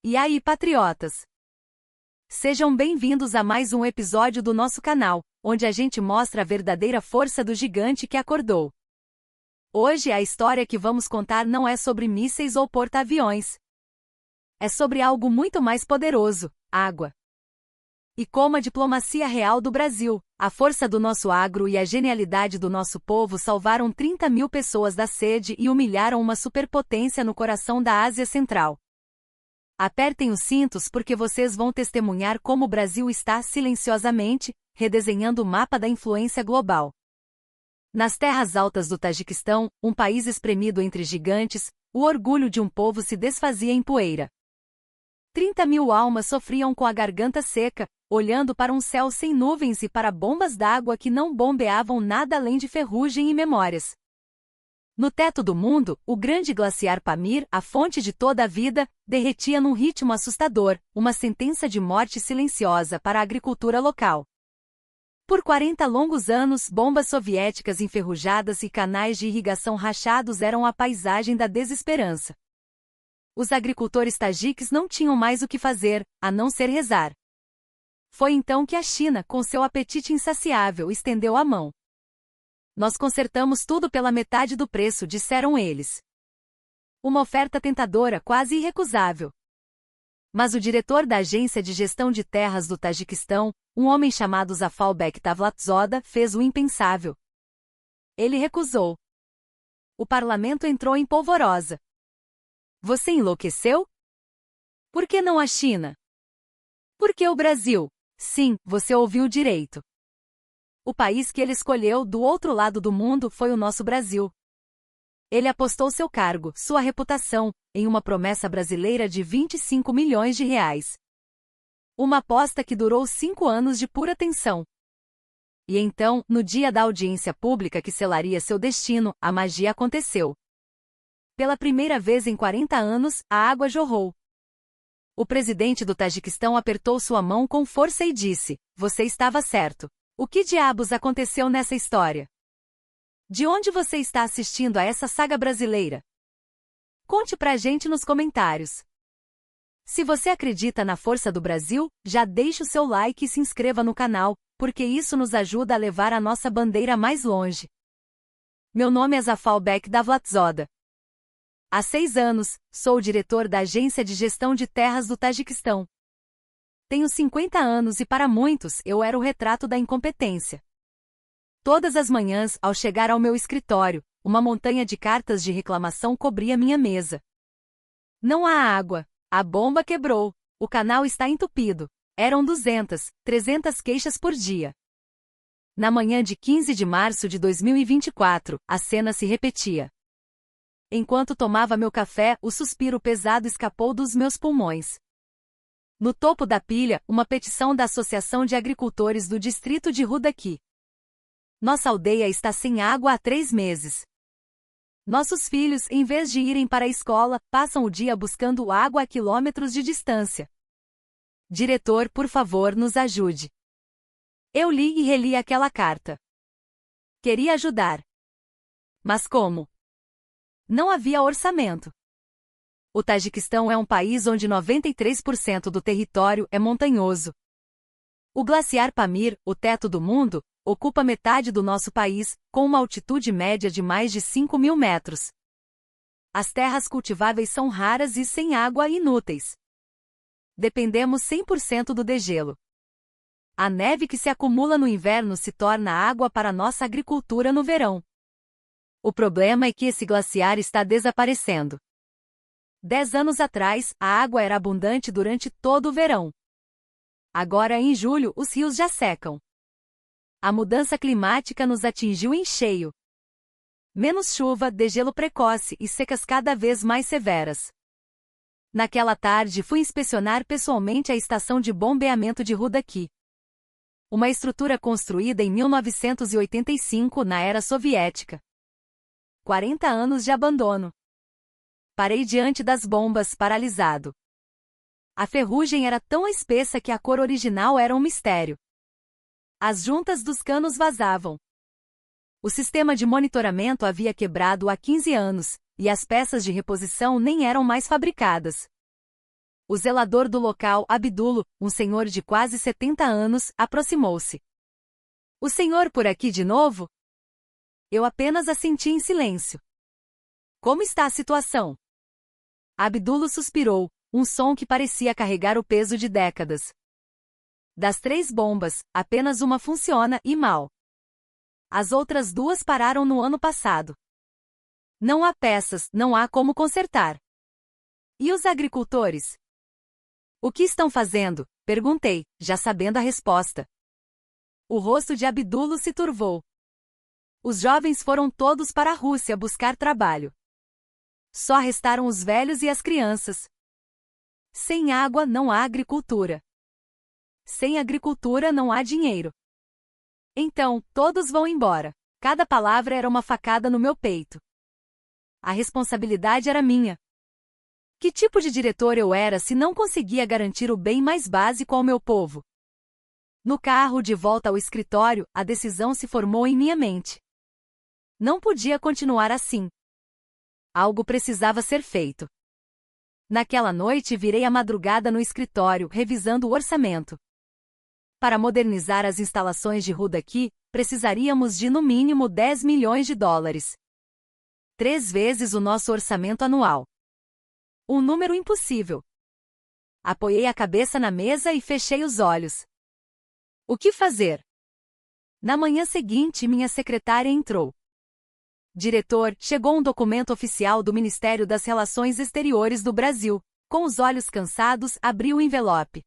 E aí, patriotas? Sejam bem-vindos a mais um episódio do nosso canal, onde a gente mostra a verdadeira força do gigante que acordou. Hoje a história que vamos contar não é sobre mísseis ou porta-aviões. É sobre algo muito mais poderoso: água. E como a diplomacia real do Brasil, a força do nosso agro e a genialidade do nosso povo salvaram 30 mil pessoas da sede e humilharam uma superpotência no coração da Ásia Central. Apertem os cintos porque vocês vão testemunhar como o Brasil está silenciosamente redesenhando o mapa da influência global. Nas terras altas do Tajiquistão, um país espremido entre gigantes, o orgulho de um povo se desfazia em poeira. 30 mil almas sofriam com a garganta seca, olhando para um céu sem nuvens e para bombas d'água que não bombeavam nada além de ferrugem e memórias. No teto do mundo, o grande glaciar Pamir, a fonte de toda a vida, derretia num ritmo assustador, uma sentença de morte silenciosa para a agricultura local. Por 40 longos anos, bombas soviéticas enferrujadas e canais de irrigação rachados eram a paisagem da desesperança. Os agricultores tajiques não tinham mais o que fazer, a não ser rezar. Foi então que a China, com seu apetite insaciável, estendeu a mão. Nós consertamos tudo pela metade do preço, disseram eles. Uma oferta tentadora, quase irrecusável. Mas o diretor da Agência de Gestão de Terras do Tajiquistão, um homem chamado Zafalbek Davlatzoda, fez o impensável. Ele recusou. O parlamento entrou em polvorosa. Você enlouqueceu? Por que não a China? Por que o Brasil? Sim, você ouviu direito. O país que ele escolheu do outro lado do mundo foi o nosso Brasil. Ele apostou seu cargo, sua reputação, em uma promessa brasileira de 25 milhões de reais. Uma aposta que durou 5 anos de pura tensão. E então, no dia da audiência pública que selaria seu destino, a magia aconteceu. Pela primeira vez em 40 anos, a água jorrou. O presidente do Tajiquistão apertou sua mão com força e disse: "Você estava certo. O que diabos aconteceu nessa história? De onde você está assistindo a essa saga brasileira? Conte pra gente nos comentários. Se você acredita na força do Brasil, já deixe o seu like e se inscreva no canal, porque isso nos ajuda a levar a nossa bandeira mais longe. Meu nome é Zafalbek Davlatzoda. Há 6 anos, sou o diretor da Agência de Gestão de Terras do Tajiquistão. Tenho 50 anos e para muitos eu era o retrato da incompetência. Todas as manhãs, ao chegar ao meu escritório, uma montanha de cartas de reclamação cobria minha mesa. Não há água, a bomba quebrou, o canal está entupido. Eram 200, 300 queixas por dia. Na manhã de 15 de março de 2024, a cena se repetia. Enquanto tomava meu café, o suspiro pesado escapou dos meus pulmões. No topo da pilha, uma petição da Associação de Agricultores do Distrito de Rudaki. Nossa aldeia está sem água há 3 meses. Nossos filhos, em vez de irem para a escola, passam o dia buscando água a quilômetros de distância. Diretor, por favor, nos ajude. Eu li e reli aquela carta. Queria ajudar. Mas como? Não havia orçamento. O Tajiquistão é um país onde 93% do território é montanhoso. O glaciar Pamir, o teto do mundo, ocupa metade do nosso país, com uma altitude média de mais de 5 mil metros. As terras cultiváveis são raras e sem água inúteis. Dependemos 100% do degelo. A neve que se acumula no inverno se torna água para nossa agricultura no verão. O problema é que esse glaciar está desaparecendo. 10 anos atrás, a água era abundante durante todo o verão. Agora, em julho, os rios já secam. A mudança climática nos atingiu em cheio. Menos chuva, degelo precoce e secas cada vez mais severas. Naquela tarde, fui inspecionar pessoalmente a estação de bombeamento de Rudaki. Uma estrutura construída em 1985 na era soviética. 40 anos de abandono. Parei diante das bombas, paralisado. A ferrugem era tão espessa que a cor original era um mistério. As juntas dos canos vazavam. O sistema de monitoramento havia quebrado há 15 anos, e as peças de reposição nem eram mais fabricadas. O zelador do local, Abdulo, um senhor de quase 70 anos, aproximou-se. O senhor por aqui de novo? Eu apenas assenti em silêncio. Como está a situação? Abdulo suspirou, um som que parecia carregar o peso de décadas. Das 3 bombas, apenas uma funciona e mal. As outras 2 pararam no ano passado. Não há peças, não há como consertar. E os agricultores? O que estão fazendo? Perguntei, já sabendo a resposta. O rosto de Abdulo se turvou. Os jovens foram todos para a Rússia buscar trabalho. Só restaram os velhos e as crianças. Sem água não há agricultura. Sem agricultura não há dinheiro. Então, todos vão embora. Cada palavra era uma facada no meu peito. A responsabilidade era minha. Que tipo de diretor eu era se não conseguia garantir o bem mais básico ao meu povo? No carro de volta ao escritório, a decisão se formou em minha mente. Não podia continuar assim. Algo precisava ser feito. Naquela noite virei a madrugada no escritório, revisando o orçamento. Para modernizar as instalações de Rudaki, precisaríamos de no mínimo 10 milhões de dólares. 3 vezes o nosso orçamento anual. Um número impossível. Apoiei a cabeça na mesa e fechei os olhos. O que fazer? Na manhã seguinte, minha secretária entrou. Diretor, chegou um documento oficial do Ministério das Relações Exteriores do Brasil. Com os olhos cansados, abri o envelope.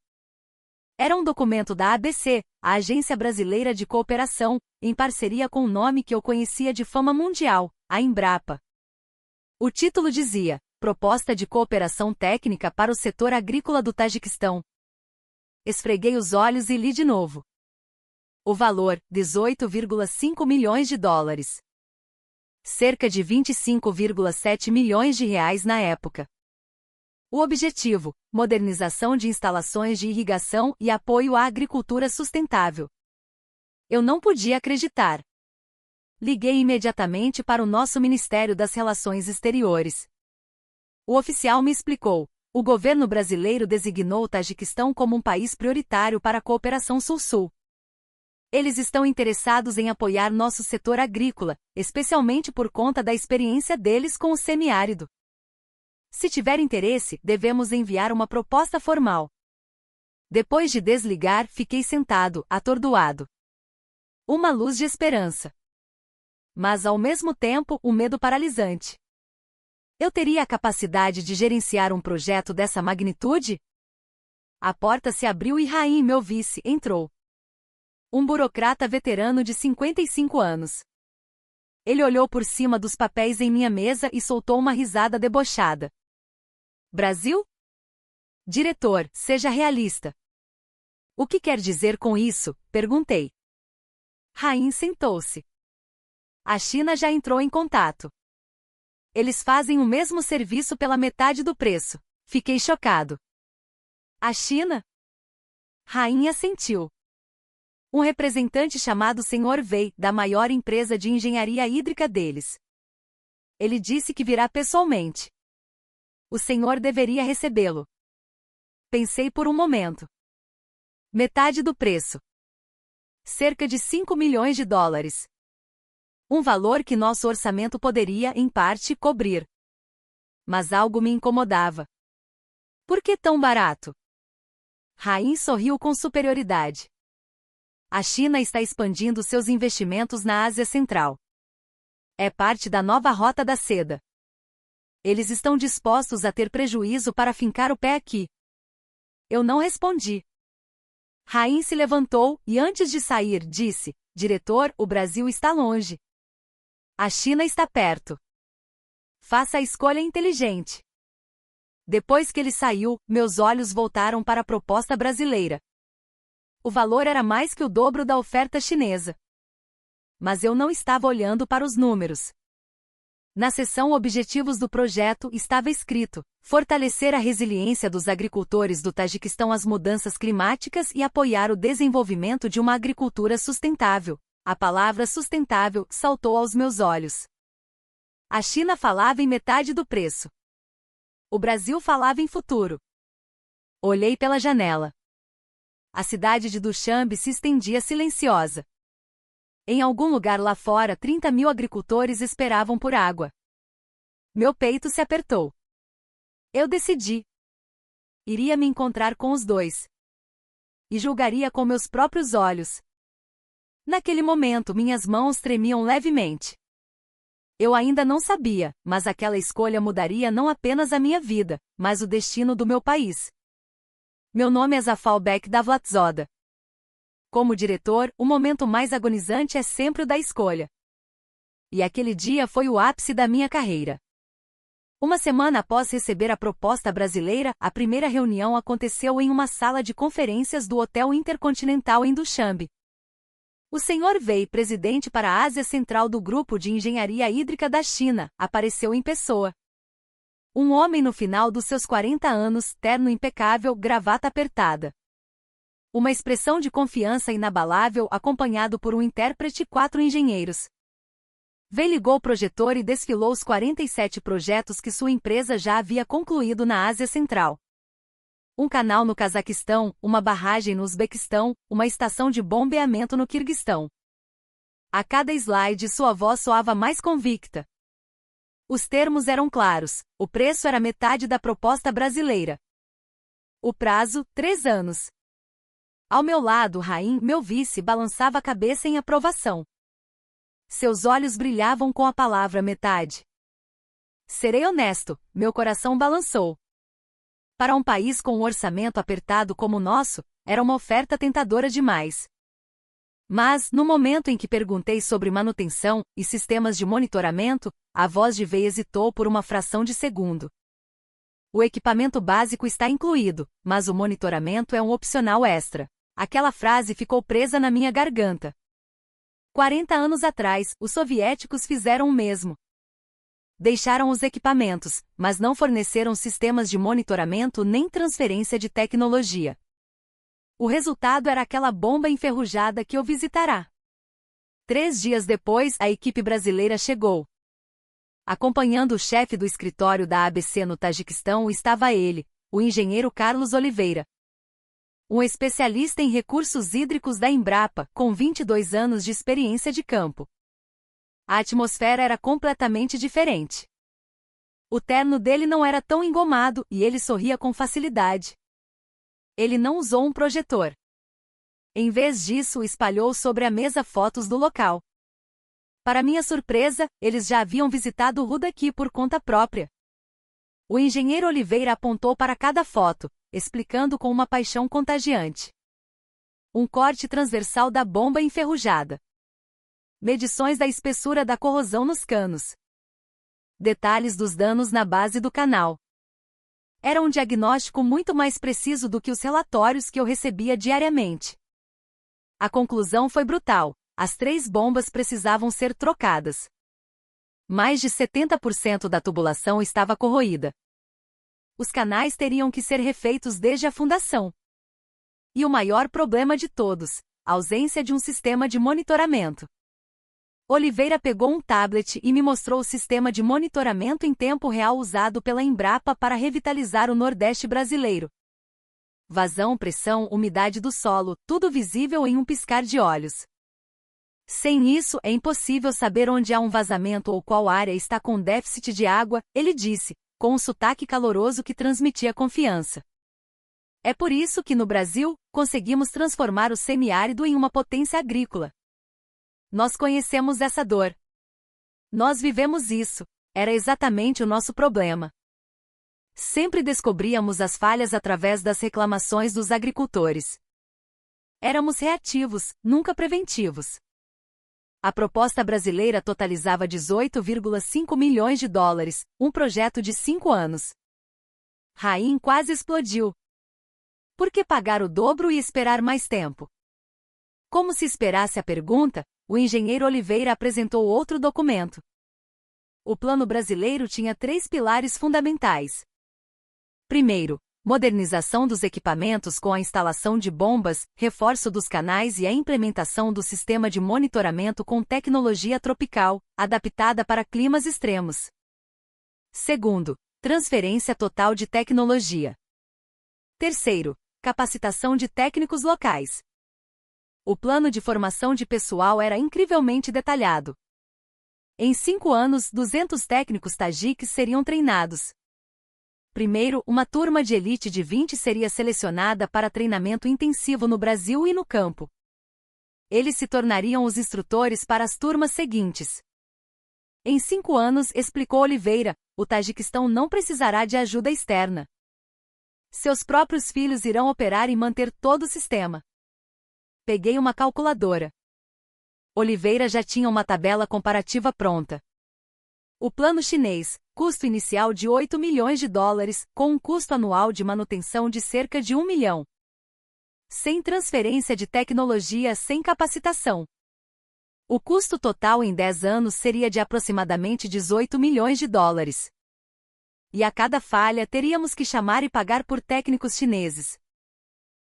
Era um documento da ABC, a Agência Brasileira de Cooperação, em parceria com um nome que eu conhecia de fama mundial, a Embrapa. O título dizia: Proposta de Cooperação Técnica para o Setor Agrícola do Tajiquistão. Esfreguei os olhos e li de novo. O valor, 18,5 milhões de dólares. Cerca de 25,7 milhões de reais na época. O objetivo: modernização de instalações de irrigação e apoio à agricultura sustentável. Eu não podia acreditar. Liguei imediatamente para o nosso Ministério das Relações Exteriores. O oficial me explicou: o governo brasileiro designou o Tajiquistão como um país prioritário para a cooperação Sul-Sul. Eles estão interessados em apoiar nosso setor agrícola, especialmente por conta da experiência deles com o semiárido. Se tiver interesse, devemos enviar uma proposta formal. Depois de desligar, fiquei sentado, atordoado. Uma luz de esperança. Mas ao mesmo tempo, um medo paralisante. Eu teria a capacidade de gerenciar um projeto dessa magnitude? A porta se abriu e Raim, meu vice, entrou. Um burocrata veterano de 55 anos. Ele olhou por cima dos papéis em minha mesa e soltou uma risada debochada. Brasil? Diretor, seja realista. O que quer dizer com isso? Perguntei. Raim sentou-se. A China já entrou em contato. Eles fazem o mesmo serviço pela metade do preço. Fiquei chocado. A China? Raim assentiu. Um representante chamado Sr. Wei, da maior empresa de engenharia hídrica deles. Ele disse que virá pessoalmente. O senhor deveria recebê-lo. Pensei por um momento. Metade do preço. Cerca de 5 milhões de dólares. Um valor que nosso orçamento poderia, em parte, cobrir. Mas algo me incomodava. Por que tão barato? Raim sorriu com superioridade. A China está expandindo seus investimentos na Ásia Central. É parte da nova Rota da Seda. Eles estão dispostos a ter prejuízo para fincar o pé aqui. Eu não respondi. Raim se levantou e, antes de sair, disse: Diretor, o Brasil está longe. A China está perto. Faça a escolha inteligente. Depois que ele saiu, meus olhos voltaram para a proposta brasileira. O valor era mais que o dobro da oferta chinesa. Mas eu não estava olhando para os números. Na seção Objetivos do projeto estava escrito: fortalecer a resiliência dos agricultores do Tajiquistão às mudanças climáticas e apoiar o desenvolvimento de uma agricultura sustentável. A palavra sustentável saltou aos meus olhos. A China falava em metade do preço. O Brasil falava em futuro. Olhei pela janela. A cidade de Duxambe se estendia silenciosa. Em algum lugar lá fora, 30.000 agricultores esperavam por água. Meu peito se apertou. Eu decidi. Iria me encontrar com os dois. E julgaria com meus próprios olhos. Naquele momento, minhas mãos tremiam levemente. Eu ainda não sabia, mas aquela escolha mudaria não apenas a minha vida, mas o destino do meu país. Meu nome é Zafalbek Davlatzoda. Como diretor, o momento mais agonizante é sempre o da escolha. E aquele dia foi o ápice da minha carreira. Uma semana após receber a proposta brasileira, a primeira reunião aconteceu em uma sala de conferências do Hotel Intercontinental em Duxambe. O Sr. Wei, presidente para a Ásia Central do Grupo de Engenharia Hídrica da China, apareceu em pessoa. Um homem no final dos seus 40 anos, terno impecável, gravata apertada. Uma expressão de confiança inabalável acompanhado por um intérprete e 4 engenheiros. Wei ligou o projetor e desfilou os 47 projetos que sua empresa já havia concluído na Ásia Central. Um canal no Cazaquistão, uma barragem no Uzbequistão, uma estação de bombeamento no Quirguistão. A cada slide sua voz soava mais convicta. Os termos eram claros, o preço era metade da proposta brasileira. O prazo, 3 anos. Ao meu lado, Raim, meu vice, balançava a cabeça em aprovação. Seus olhos brilhavam com a palavra metade. Serei honesto, meu coração balançou. Para um país com um orçamento apertado como o nosso, era uma oferta tentadora demais. Mas, no momento em que perguntei sobre manutenção e sistemas de monitoramento, a voz de Wei hesitou por uma fração de segundo. O equipamento básico está incluído, mas o monitoramento é um opcional extra. Aquela frase ficou presa na minha garganta. 40 anos atrás, os soviéticos fizeram o mesmo. Deixaram os equipamentos, mas não forneceram sistemas de monitoramento nem transferência de tecnologia. O resultado era aquela bomba enferrujada que eu visitará. 3 dias depois, a equipe brasileira chegou. Acompanhando o chefe do escritório da ABC no Tajiquistão estava ele, o engenheiro Carlos Oliveira. Um especialista em recursos hídricos da Embrapa, com 22 anos de experiência de campo. A atmosfera era completamente diferente. O terno dele não era tão engomado e ele sorria com facilidade. Ele não usou um projetor. Em vez disso, espalhou sobre a mesa fotos do local. Para minha surpresa, eles já haviam visitado o Rudaki por conta própria. O engenheiro Oliveira apontou para cada foto, explicando com uma paixão contagiante. Um corte transversal da bomba enferrujada. Medições da espessura da corrosão nos canos. Detalhes dos danos na base do canal. Era um diagnóstico muito mais preciso do que os relatórios que eu recebia diariamente. A conclusão foi brutal: as 3 bombas precisavam ser trocadas. Mais de 70% da tubulação estava corroída. Os canais teriam que ser refeitos desde a fundação. E o maior problema de todos: a ausência de um sistema de monitoramento. Oliveira pegou um tablet e me mostrou o sistema de monitoramento em tempo real usado pela Embrapa para revitalizar o Nordeste brasileiro. Vazão, pressão, umidade do solo, tudo visível em um piscar de olhos. Sem isso, é impossível saber onde há um vazamento ou qual área está com déficit de água, ele disse, com um sotaque caloroso que transmitia confiança. É por isso que no Brasil, conseguimos transformar o semiárido em uma potência agrícola. Nós conhecemos essa dor. Nós vivemos isso. Era exatamente o nosso problema. Sempre descobríamos as falhas através das reclamações dos agricultores. Éramos reativos, nunca preventivos. A proposta brasileira totalizava 18,5 milhões de dólares, um projeto de 5 anos. Raim quase explodiu. Por que pagar o dobro e esperar mais tempo? Como se esperasse a pergunta, o engenheiro Oliveira apresentou outro documento. O plano brasileiro tinha 3 pilares fundamentais. Primeiro, modernização dos equipamentos com a instalação de bombas, reforço dos canais e a implementação do sistema de monitoramento com tecnologia tropical, adaptada para climas extremos. Segundo, transferência total de tecnologia. Terceiro, capacitação de técnicos locais. O plano de formação de pessoal era incrivelmente detalhado. Em 5 anos, 200 técnicos tajiques seriam treinados. Primeiro, uma turma de elite de 20 seria selecionada para treinamento intensivo no Brasil e no campo. Eles se tornariam os instrutores para as turmas seguintes. Em 5 anos, explicou Oliveira, o Tajiquistão não precisará de ajuda externa. Seus próprios filhos irão operar e manter todo o sistema. Peguei uma calculadora. Oliveira já tinha uma tabela comparativa pronta. O plano chinês, custo inicial de 8 milhões de dólares, com um custo anual de manutenção de cerca de 1 milhão. Sem transferência de tecnologia, sem capacitação. O custo total em 10 anos seria de aproximadamente 18 milhões de dólares. E a cada falha teríamos que chamar e pagar por técnicos chineses.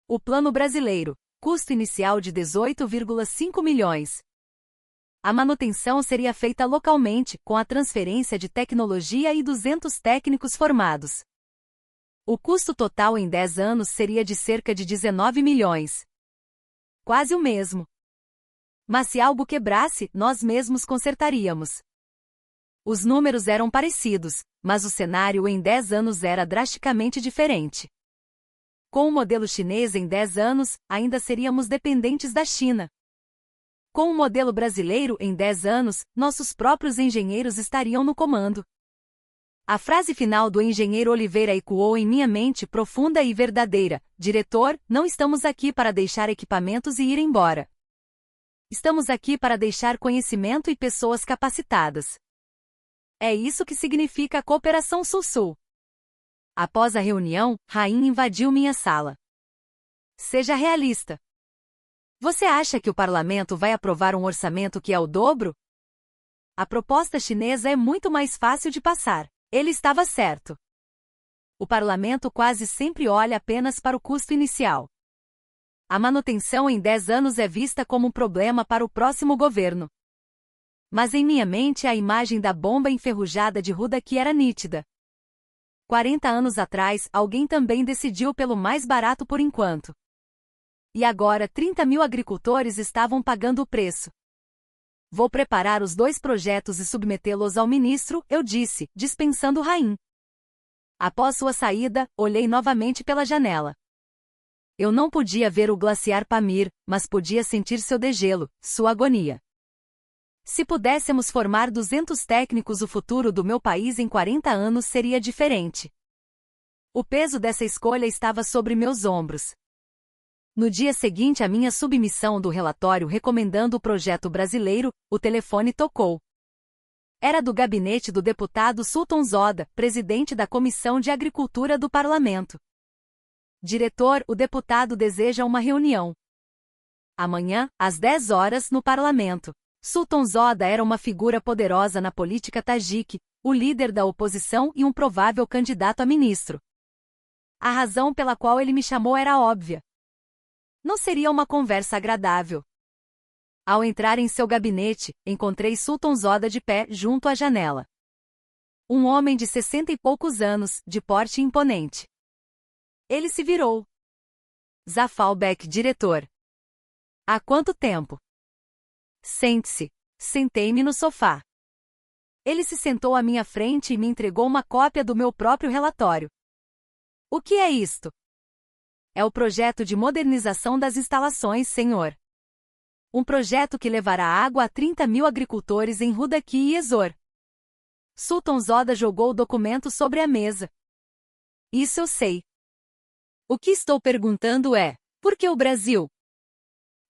O plano brasileiro, custo inicial de 18,5 milhões. A manutenção seria feita localmente, com a transferência de tecnologia e 200 técnicos formados. O custo total em 10 anos seria de cerca de 19 milhões. Quase o mesmo. Mas se algo quebrasse, nós mesmos consertaríamos. Os números eram parecidos, mas o cenário em 10 anos era drasticamente diferente. Com o modelo chinês em 10 anos, ainda seríamos dependentes da China. Com o modelo brasileiro em 10 anos, nossos próprios engenheiros estariam no comando. A frase final do engenheiro Oliveira ecoou em minha mente profunda e verdadeira: diretor, não estamos aqui para deixar equipamentos e ir embora. Estamos aqui para deixar conhecimento e pessoas capacitadas. É isso que significa a cooperação Sul-Sul. Após a reunião, Rain invadiu minha sala. Seja realista. Você acha que o parlamento vai aprovar um orçamento que é o dobro? A proposta chinesa é muito mais fácil de passar. Ele estava certo. O parlamento quase sempre olha apenas para o custo inicial. A manutenção em 10 anos é vista como um problema para o próximo governo. Mas em minha mente a imagem da bomba enferrujada de Rudaki era nítida. 40 anos atrás, alguém também decidiu pelo mais barato por enquanto. E agora 30 mil agricultores estavam pagando o preço. Vou preparar os 2 projetos e submetê-los ao ministro, eu disse, dispensando Rain. Após sua saída, olhei novamente pela janela. Eu não podia ver o glaciar Pamir, mas podia sentir seu degelo, sua agonia. Se pudéssemos formar 200 técnicos, o futuro do meu país em 40 anos seria diferente. O peso dessa escolha estava sobre meus ombros. No dia seguinte à minha submissão do relatório recomendando o projeto brasileiro, o telefone tocou. Era do gabinete do deputado Sultan Zoda, presidente da Comissão de Agricultura do Parlamento. Diretor, o deputado deseja uma reunião. Amanhã, às 10 horas, no parlamento. Sultan Zoda era uma figura poderosa na política tajique, o líder da oposição e um provável candidato a ministro. A razão pela qual ele me chamou era óbvia. Não seria uma conversa agradável. Ao entrar em seu gabinete, encontrei Sultan Zoda de pé junto à janela. Um homem de 60 e poucos anos, de porte imponente. Ele se virou. Zafalbek, diretor. Há quanto tempo? Sente-se. Sentei-me no sofá. Ele se sentou à minha frente e me entregou uma cópia do meu próprio relatório. O que é isto? É o projeto de modernização das instalações, senhor. Um projeto que levará água a 30 mil agricultores em Rudaki e Ezor. Sultan Zoda jogou o documento sobre a mesa. Isso eu sei. O que estou perguntando é, por que o Brasil?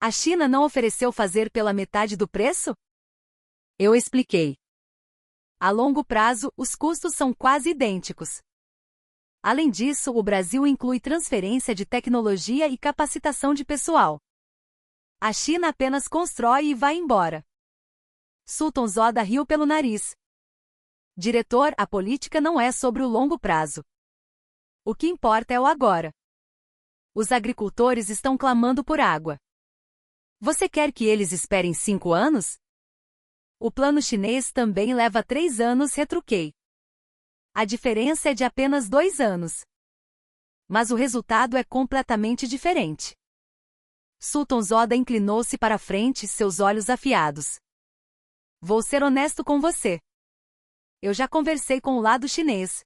A China não ofereceu fazer pela metade do preço? Eu expliquei. A longo prazo, os custos são quase idênticos. Além disso, o Brasil inclui transferência de tecnologia e capacitação de pessoal. A China apenas constrói e vai embora. Sultan Zoda riu pelo nariz. Diretor, a política não é sobre o longo prazo. O que importa é o agora. Os agricultores estão clamando por água. Você quer que eles esperem 5 anos? O plano chinês também leva 3 anos, retruquei. A diferença é de apenas 2 anos. Mas o resultado é completamente diferente. Sultan Zoda inclinou-se para frente, seus olhos afiados. Vou ser honesto com você. Eu já conversei com o lado chinês.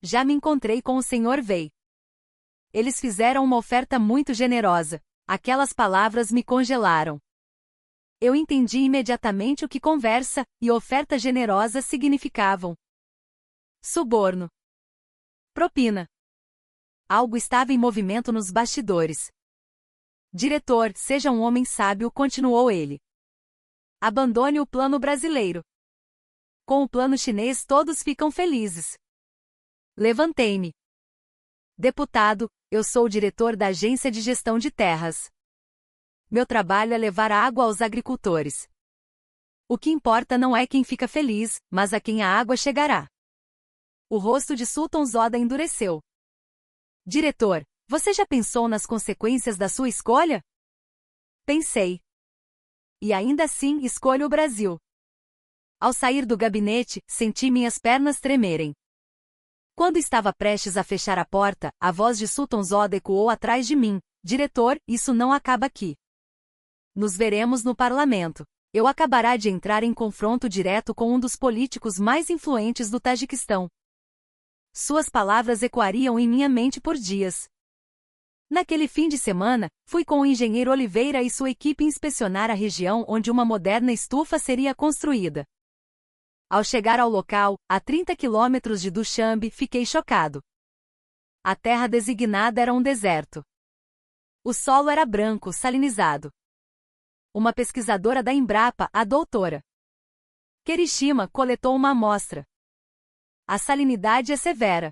Já me encontrei com o Sr. Wei. Eles fizeram uma oferta muito generosa. Aquelas palavras me congelaram. Eu entendi imediatamente o que conversa e oferta generosa significavam. Suborno. Propina. Algo estava em movimento nos bastidores. Diretor, seja um homem sábio, continuou ele. Abandone o plano brasileiro. Com o plano chinês todos ficam felizes. Levantei-me. Deputado, eu sou o diretor da Agência de Gestão de Terras. Meu trabalho é levar água aos agricultores. O que importa não é quem fica feliz, mas a quem a água chegará. O rosto de Sultan Zoda endureceu. Diretor, você já pensou nas consequências da sua escolha? Pensei. E ainda assim escolho o Brasil. Ao sair do gabinete, senti minhas pernas tremerem. Quando estava prestes a fechar a porta, a voz de Sultan Zoda ecoou atrás de mim. Diretor, isso não acaba aqui. Nos veremos no parlamento. Eu acabará de entrar em confronto direto com um dos políticos mais influentes do Tajiquistão. Suas palavras ecoariam em minha mente por dias. Naquele fim de semana, fui com o engenheiro Oliveira e sua equipe inspecionar a região onde uma moderna estufa seria construída. Ao chegar ao local, a 30 quilômetros de Duxambe, fiquei chocado. A terra designada era um deserto. O solo era branco, salinizado. Uma pesquisadora da Embrapa, a doutora Kirishima, coletou uma amostra. A salinidade é severa.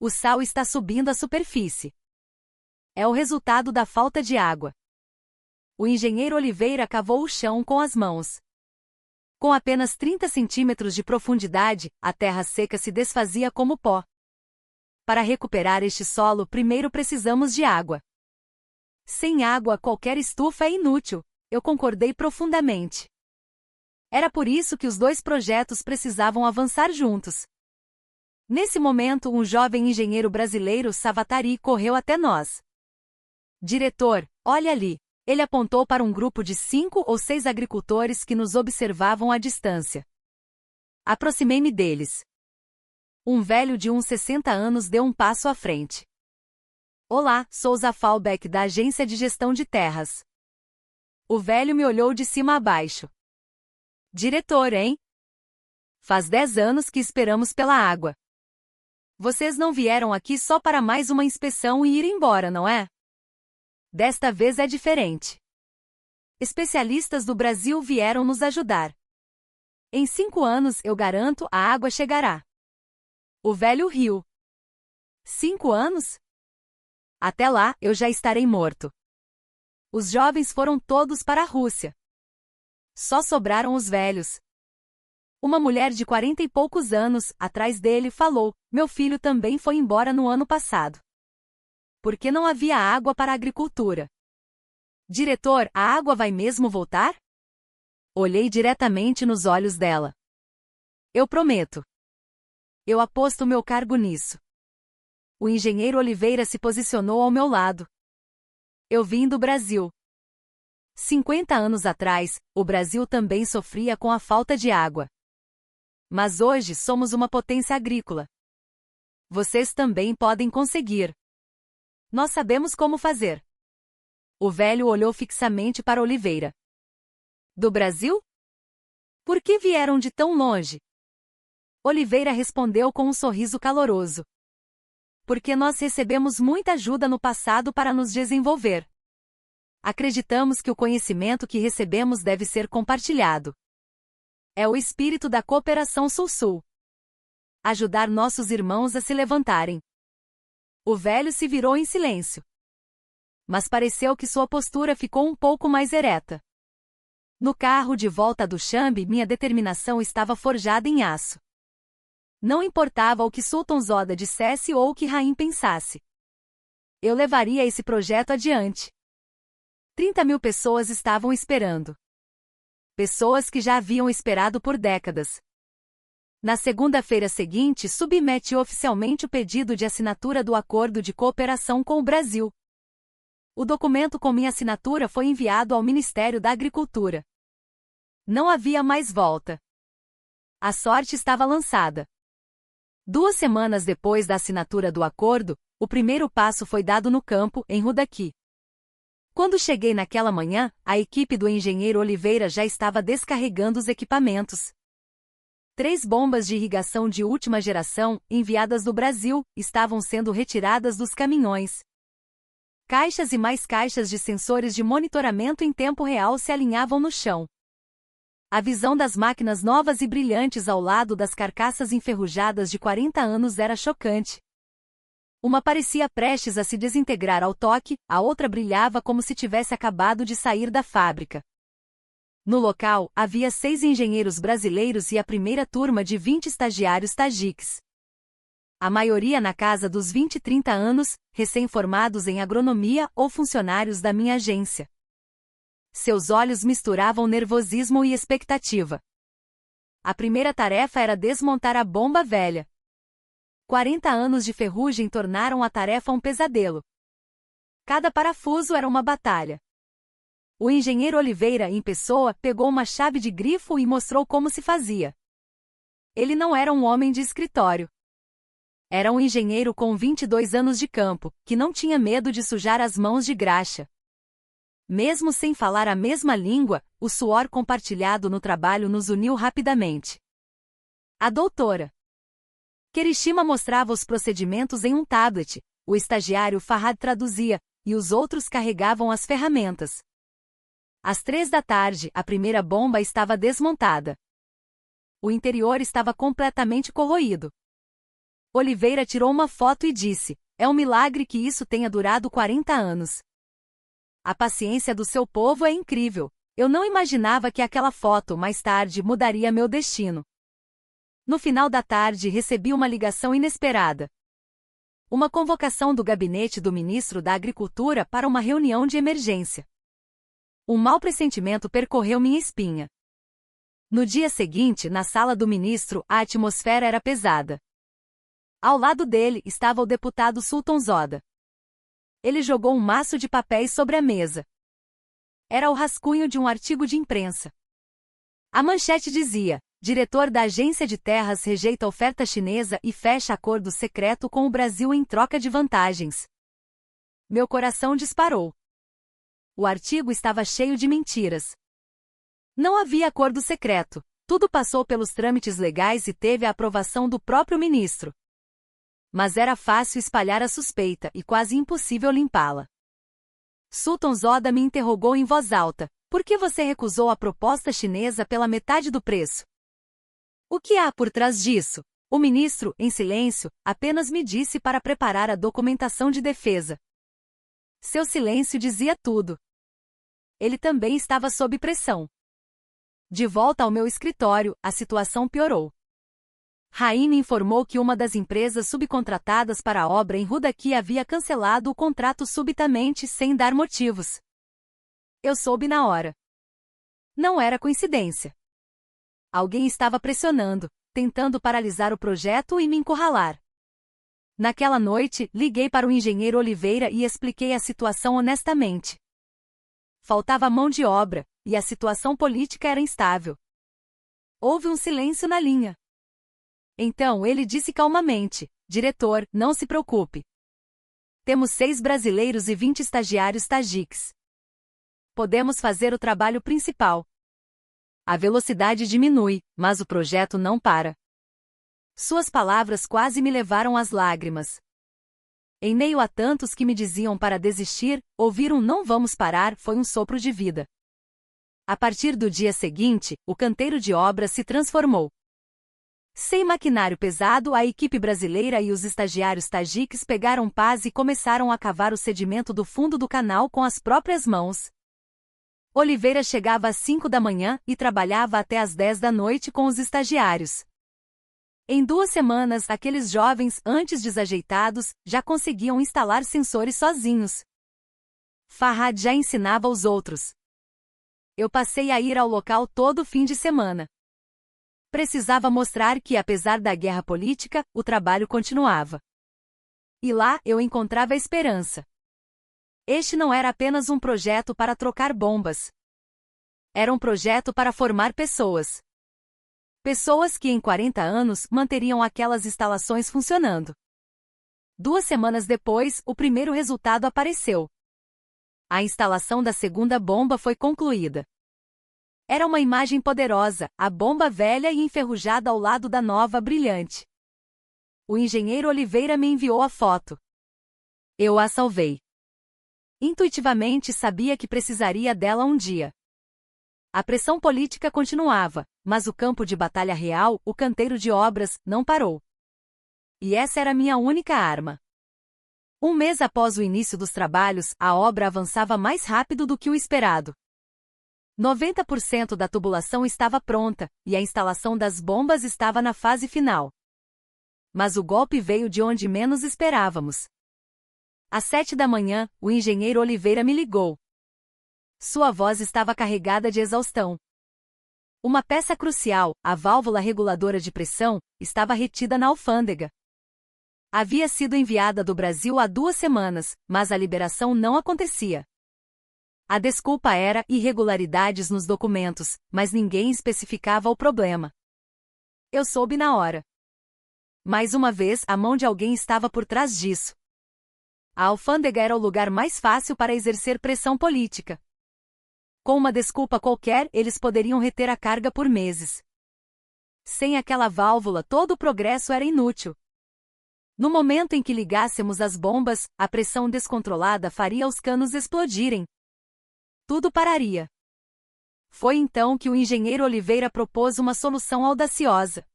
O sal está subindo à superfície. É o resultado da falta de água. O engenheiro Oliveira cavou o chão com as mãos. Com apenas 30 centímetros de profundidade, a terra seca se desfazia como pó. Para recuperar este solo, primeiro precisamos de água. Sem água, qualquer estufa é inútil. Eu concordei profundamente. Era por isso que os dois projetos precisavam avançar juntos. Nesse momento, um jovem engenheiro brasileiro, Savatari, correu até nós. Diretor, olha ali. Ele apontou para um grupo de 5 ou 6 agricultores que nos observavam à distância. Aproximei-me deles. Um velho de uns 60 anos deu um passo à frente. Olá, sou Zafalbeck da Agência de Gestão de Terras. O velho me olhou de cima a baixo. Diretor, hein? Faz 10 anos que esperamos pela água. Vocês não vieram aqui só para mais uma inspeção e ir embora, não é? Desta vez é diferente. Especialistas do Brasil vieram nos ajudar. Em 5 anos, eu garanto, a água chegará. O velho riu. 5 anos? Até lá, eu já estarei morto. Os jovens foram todos para a Rússia. Só sobraram os velhos. Uma mulher de 40 e poucos anos, atrás dele, falou: meu filho também foi embora no ano passado. Porque não havia água para a agricultura. Diretor, a água vai mesmo voltar? Olhei diretamente nos olhos dela. Eu prometo. Eu aposto meu cargo nisso. O engenheiro Oliveira se posicionou ao meu lado. Eu vim do Brasil. 50 anos atrás, o Brasil também sofria com a falta de água. Mas hoje somos uma potência agrícola. Vocês também podem conseguir. Nós sabemos como fazer. O velho olhou fixamente para Oliveira. Do Brasil? Por que vieram de tão longe? Oliveira respondeu com um sorriso caloroso. Porque nós recebemos muita ajuda no passado para nos desenvolver. Acreditamos que o conhecimento que recebemos deve ser compartilhado. É o espírito da cooperação Sul-Sul. Ajudar nossos irmãos a se levantarem. O velho se virou em silêncio. Mas pareceu que sua postura ficou um pouco mais ereta. No carro de volta do Duxambe, minha determinação estava forjada em aço. Não importava o que Sultan Zoda dissesse ou o que Raim pensasse. Eu levaria esse projeto adiante. 30.000 pessoas estavam esperando. Pessoas que já haviam esperado por décadas. Na segunda-feira seguinte, submete oficialmente o pedido de assinatura do Acordo de Cooperação com o Brasil. O documento com minha assinatura foi enviado ao Ministério da Agricultura. Não havia mais volta. A sorte estava lançada. 2 semanas depois da assinatura do acordo, o primeiro passo foi dado no campo, em Rudaqui. Quando cheguei naquela manhã, a equipe do engenheiro Oliveira já estava descarregando os equipamentos. 3 bombas de irrigação de última geração, enviadas do Brasil, estavam sendo retiradas dos caminhões. Caixas e mais caixas de sensores de monitoramento em tempo real se alinhavam no chão. A visão das máquinas novas e brilhantes ao lado das carcaças enferrujadas de 40 anos era chocante. Uma parecia prestes a se desintegrar ao toque, a outra brilhava como se tivesse acabado de sair da fábrica. No local, havia 6 engenheiros brasileiros e a primeira turma de 20 estagiários tajiques. A maioria na casa dos 20 e 30 anos, recém-formados em agronomia ou funcionários da minha agência. Seus olhos misturavam nervosismo e expectativa. A primeira tarefa era desmontar a bomba velha. 40 anos de ferrugem tornaram a tarefa um pesadelo. Cada parafuso era uma batalha. O engenheiro Oliveira, em pessoa, pegou uma chave de grifo e mostrou como se fazia. Ele não era um homem de escritório. Era um engenheiro com 22 anos de campo, que não tinha medo de sujar as mãos de graxa. Mesmo sem falar a mesma língua, o suor compartilhado no trabalho nos uniu rapidamente. A doutora Kerishima mostrava os procedimentos em um tablet, o estagiário Farhad traduzia, e os outros carregavam as ferramentas. Às 3 da tarde, a primeira bomba estava desmontada. O interior estava completamente corroído. Oliveira tirou uma foto e disse: "É um milagre que isso tenha durado 40 anos. A paciência do seu povo é incrível. Eu não imaginava que aquela foto mais tarde mudaria meu destino." No final da tarde recebi uma ligação inesperada. Uma convocação do gabinete do ministro da Agricultura para uma reunião de emergência. Um mau pressentimento percorreu minha espinha. No dia seguinte, na sala do ministro, a atmosfera era pesada. Ao lado dele estava o deputado Sultan Zoda. Ele jogou um maço de papéis sobre a mesa. Era o rascunho de um artigo de imprensa. A manchete dizia: "Diretor da Agência de Terras rejeita oferta chinesa e fecha acordo secreto com o Brasil em troca de vantagens." Meu coração disparou. O artigo estava cheio de mentiras. Não havia acordo secreto. Tudo passou pelos trâmites legais e teve a aprovação do próprio ministro. Mas era fácil espalhar a suspeita e quase impossível limpá-la. Sultan Zoda me interrogou em voz alta: "Por que você recusou a proposta chinesa pela metade do preço?" "O que há por trás disso?" O ministro, em silêncio, apenas me disse para preparar a documentação de defesa. Seu silêncio dizia tudo. Ele também estava sob pressão. De volta ao meu escritório, a situação piorou. Raine informou que uma das empresas subcontratadas para a obra em Rudaqui havia cancelado o contrato subitamente sem dar motivos. Eu soube na hora. Não era coincidência. Alguém estava pressionando, tentando paralisar o projeto e me encurralar. Naquela noite, liguei para o engenheiro Oliveira e expliquei a situação honestamente. Faltava mão de obra, e a situação política era instável. Houve um silêncio na linha. Então ele disse calmamente: "Diretor, não se preocupe. Temos 6 brasileiros e 20 estagiários tajiques. Podemos fazer o trabalho principal. A velocidade diminui, mas o projeto não para." Suas palavras quase me levaram às lágrimas. Em meio a tantos que me diziam para desistir, ouvir um "não vamos parar" foi um sopro de vida. A partir do dia seguinte, o canteiro de obras se transformou. Sem maquinário pesado, a equipe brasileira e os estagiários tajiques pegaram pás e começaram a cavar o sedimento do fundo do canal com as próprias mãos. Oliveira chegava às 5 da manhã e trabalhava até às 10 da noite com os estagiários. Em 2 semanas, aqueles jovens, antes desajeitados, já conseguiam instalar sensores sozinhos. Farhad já ensinava aos outros. Eu passei a ir ao local todo fim de semana. Precisava mostrar que, apesar da guerra política, o trabalho continuava. E lá eu encontrava esperança. Este não era apenas um projeto para trocar bombas. Era um projeto para formar pessoas. Pessoas que em 40 anos manteriam aquelas instalações funcionando. 2 semanas depois, o primeiro resultado apareceu. A instalação da segunda bomba foi concluída. Era uma imagem poderosa, a bomba velha e enferrujada ao lado da nova brilhante. O engenheiro Oliveira me enviou a foto. Eu a salvei. Intuitivamente sabia que precisaria dela um dia. A pressão política continuava, mas o campo de batalha real, o canteiro de obras, não parou. E essa era minha única arma. 1 mês após o início dos trabalhos, a obra avançava mais rápido do que o esperado. 90% da tubulação estava pronta, e a instalação das bombas estava na fase final. Mas o golpe veio de onde menos esperávamos. Às 7 da manhã, o engenheiro Oliveira me ligou. Sua voz estava carregada de exaustão. Uma peça crucial, a válvula reguladora de pressão, estava retida na alfândega. Havia sido enviada do Brasil há 2 semanas, mas a liberação não acontecia. A desculpa era irregularidades nos documentos, mas ninguém especificava o problema. Eu soube na hora. Mais uma vez, a mão de alguém estava por trás disso. A alfândega era o lugar mais fácil para exercer pressão política. Com uma desculpa qualquer, eles poderiam reter a carga por meses. Sem aquela válvula, todo o progresso era inútil. No momento em que ligássemos as bombas, a pressão descontrolada faria os canos explodirem. Tudo pararia. Foi então que o engenheiro Oliveira propôs uma solução audaciosa.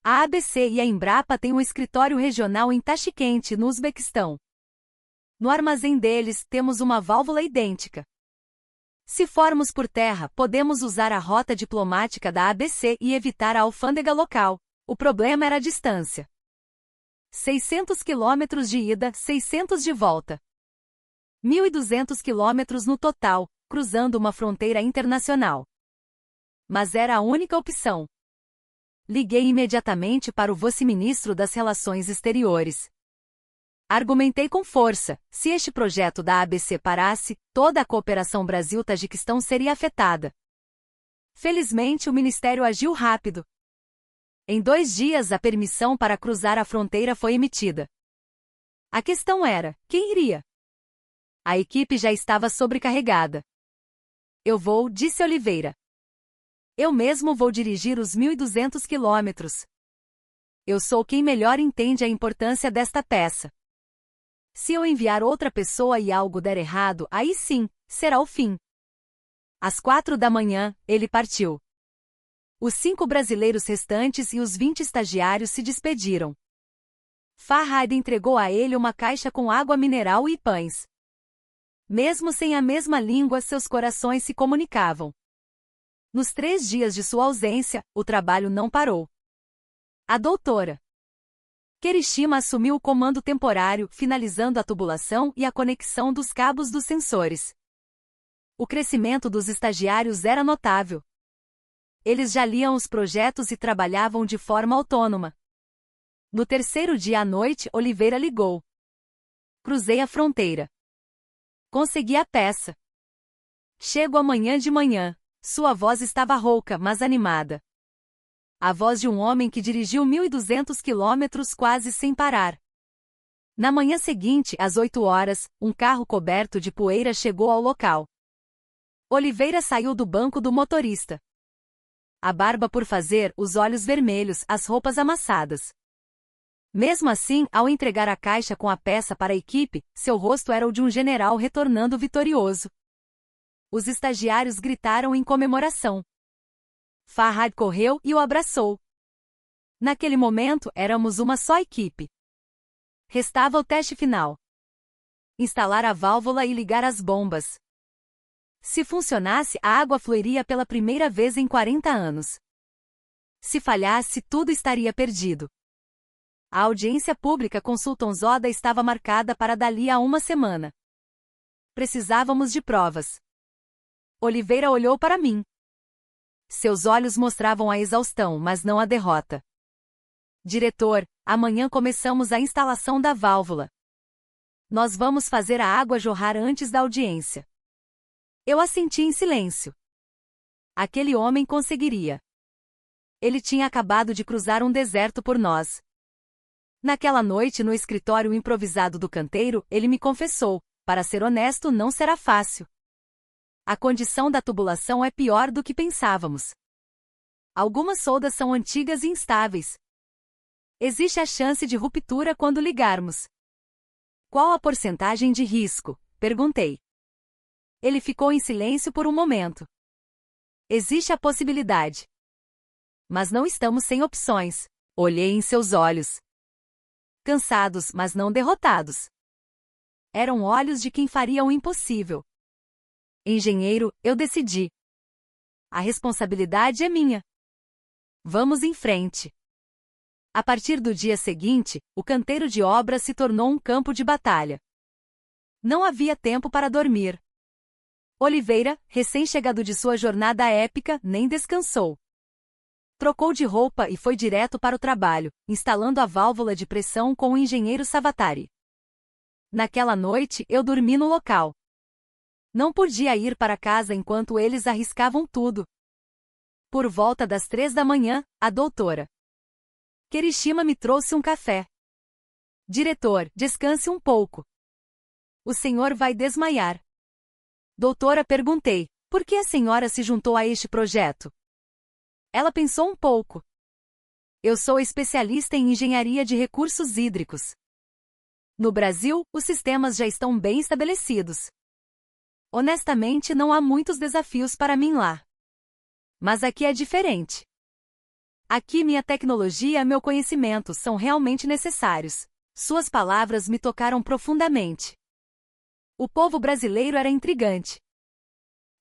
A ABC e a Embrapa têm um escritório regional em Taxiquente, no Uzbequistão. No armazém deles, temos uma válvula idêntica. Se formos por terra, podemos usar a rota diplomática da ABC e evitar a alfândega local. O problema era a distância. 600 quilômetros de ida, 600 de volta. 1.200 quilômetros no total, cruzando uma fronteira internacional. Mas era a única opção. Liguei imediatamente para o vice-ministro das Relações Exteriores. Argumentei com força, se este projeto da ABC parasse, toda a cooperação Brasil-Tajiquistão seria afetada. Felizmente o ministério agiu rápido. Em 2 dias a permissão para cruzar a fronteira foi emitida. A questão era, quem iria? A equipe já estava sobrecarregada. Eu vou, disse Oliveira. Eu mesmo vou dirigir os 1.200 quilômetros. Eu sou quem melhor entende a importância desta peça. Se eu enviar outra pessoa e algo der errado, aí sim, será o fim. Às 4 da manhã, ele partiu. Os 5 brasileiros restantes e os 20 estagiários se despediram. Farhad entregou a ele uma caixa com água mineral e pães. Mesmo sem a mesma língua, seus corações se comunicavam. Nos 3 dias de sua ausência, o trabalho não parou. A doutora Kerishima assumiu o comando temporário, finalizando a tubulação e a conexão dos cabos dos sensores. O crescimento dos estagiários era notável. Eles já liam os projetos e trabalhavam de forma autônoma. No 3º dia à noite, Oliveira ligou. Cruzei a fronteira. Consegui a peça. Chego amanhã de manhã. Sua voz estava rouca, mas animada. A voz de um homem que dirigiu 1.200 quilômetros quase sem parar. Na manhã seguinte, às 8 horas, um carro coberto de poeira chegou ao local. Oliveira saiu do banco do motorista. A barba por fazer, os olhos vermelhos, as roupas amassadas. Mesmo assim, ao entregar a caixa com a peça para a equipe, seu rosto era o de um general retornando vitorioso. Os estagiários gritaram em comemoração. Farhad correu e o abraçou. Naquele momento, éramos uma só equipe. Restava o teste final. Instalar a válvula e ligar as bombas. Se funcionasse, a água fluiria pela primeira vez em 40 anos. Se falhasse, tudo estaria perdido. A audiência pública com Sultan Zoda estava marcada para dali a 1 semana. Precisávamos de provas. Oliveira olhou para mim. Seus olhos mostravam a exaustão, mas não a derrota. Diretor, amanhã começamos a instalação da válvula. Nós vamos fazer a água jorrar antes da audiência. Eu assenti em silêncio. Aquele homem conseguiria. Ele tinha acabado de cruzar um deserto por nós. Naquela noite, no escritório improvisado do canteiro, ele me confessou: para ser honesto, não será fácil. A condição da tubulação é pior do que pensávamos. Algumas soldas são antigas e instáveis. Existe a chance de ruptura quando ligarmos. Qual a porcentagem de risco? Perguntei. Ele ficou em silêncio por um momento. Existe a possibilidade. Mas não estamos sem opções. Olhei em seus olhos. Cansados, mas não derrotados. Eram olhos de quem faria o impossível. Engenheiro, eu decidi. A responsabilidade é minha. Vamos em frente. A partir do dia seguinte, o canteiro de obras se tornou um campo de batalha. Não havia tempo para dormir. Oliveira, recém-chegado de sua jornada épica, nem descansou. Trocou de roupa e foi direto para o trabalho, instalando a válvula de pressão com o engenheiro Savatari. Naquela noite, eu dormi no local. Não podia ir para casa enquanto eles arriscavam tudo. Por volta das 3 da manhã, a doutora Kirishima me trouxe um café. Diretor, descanse um pouco. O senhor vai desmaiar. Doutora, perguntei, por que a senhora se juntou a este projeto? Ela pensou um pouco. Eu sou especialista em engenharia de recursos hídricos. No Brasil, os sistemas já estão bem estabelecidos. Honestamente, não há muitos desafios para mim lá. Mas aqui é diferente. Aqui minha tecnologia e meu conhecimento são realmente necessários. Suas palavras me tocaram profundamente. O povo brasileiro era intrigante.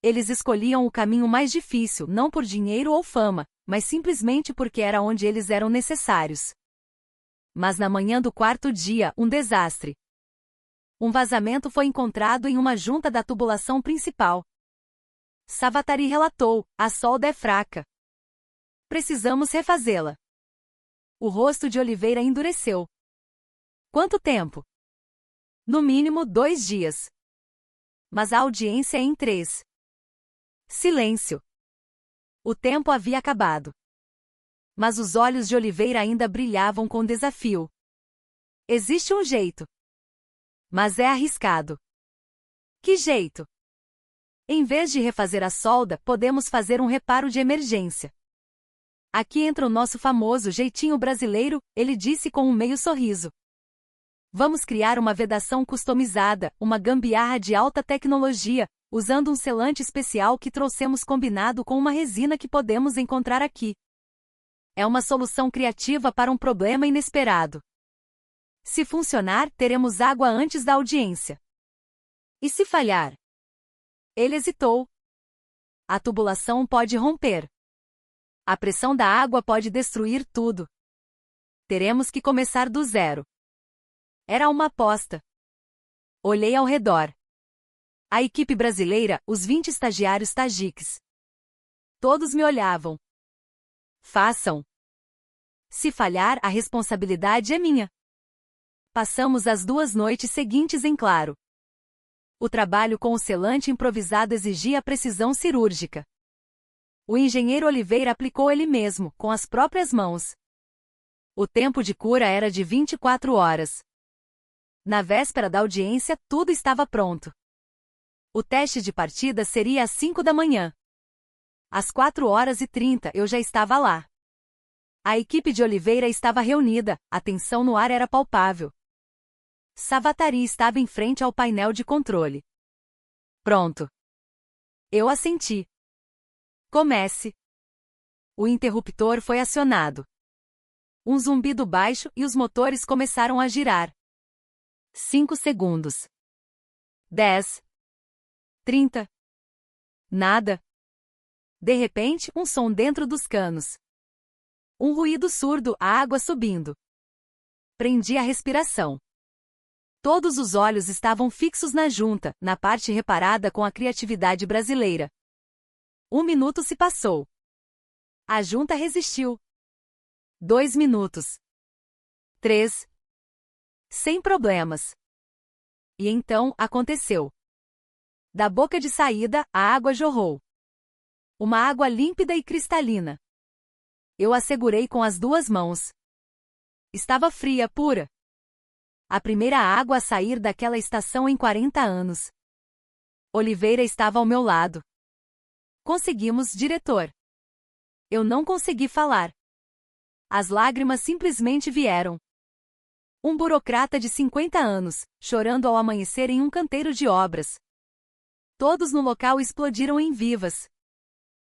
Eles escolhiam o caminho mais difícil, não por dinheiro ou fama, mas simplesmente porque era onde eles eram necessários. Mas na manhã do quarto dia, um desastre. Um vazamento foi encontrado em uma junta da tubulação principal. Savatari relatou: a solda é fraca. Precisamos refazê-la. O rosto de Oliveira endureceu. Quanto tempo? No mínimo 2 dias. Mas a audiência é em 3. Silêncio. O tempo havia acabado. Mas os olhos de Oliveira ainda brilhavam com desafio. Existe um jeito. Mas é arriscado. Que jeito? Em vez de refazer a solda, podemos fazer um reparo de emergência. Aqui entra o nosso famoso jeitinho brasileiro, ele disse com um meio sorriso. Vamos criar uma vedação customizada, uma gambiarra de alta tecnologia, usando um selante especial que trouxemos combinado com uma resina que podemos encontrar aqui. É uma solução criativa para um problema inesperado. Se funcionar, teremos água antes da audiência. E se falhar? Ele hesitou. A tubulação pode romper. A pressão da água pode destruir tudo. Teremos que começar do zero. Era uma aposta. Olhei ao redor. A equipe brasileira, os 20 estagiários tajiques. Todos me olhavam. Façam. Se falhar, a responsabilidade é minha. Passamos as 2 noites seguintes em claro. O trabalho com o selante improvisado exigia precisão cirúrgica. O engenheiro Oliveira aplicou ele mesmo, com as próprias mãos. O tempo de cura era de 24 horas. Na véspera da audiência, tudo estava pronto. O teste de partida seria às 5 da manhã. Às 4h30 eu já estava lá. A equipe de Oliveira estava reunida, a tensão no ar era palpável. Savatari estava em frente ao painel de controle. Pronto. Eu assenti. Comece. O interruptor foi acionado. Um zumbido baixo e os motores começaram a girar. 5 segundos. 10. 30. Nada. De repente, um som dentro dos canos. Um ruído surdo, a água subindo. Prendi a respiração. Todos os olhos estavam fixos na junta, na parte reparada com a criatividade brasileira. 1 minuto se passou. A junta resistiu. 2 minutos. 3. Sem problemas. E então, aconteceu. Da boca de saída, a água jorrou. Uma água límpida e cristalina. Eu a segurei com as 2 mãos. Estava fria, pura. A primeira água a sair daquela estação em 40 anos. Oliveira estava ao meu lado. Conseguimos, diretor. Eu não consegui falar. As lágrimas simplesmente vieram. Um burocrata de 50 anos, chorando ao amanhecer em um canteiro de obras. Todos no local explodiram em vivas.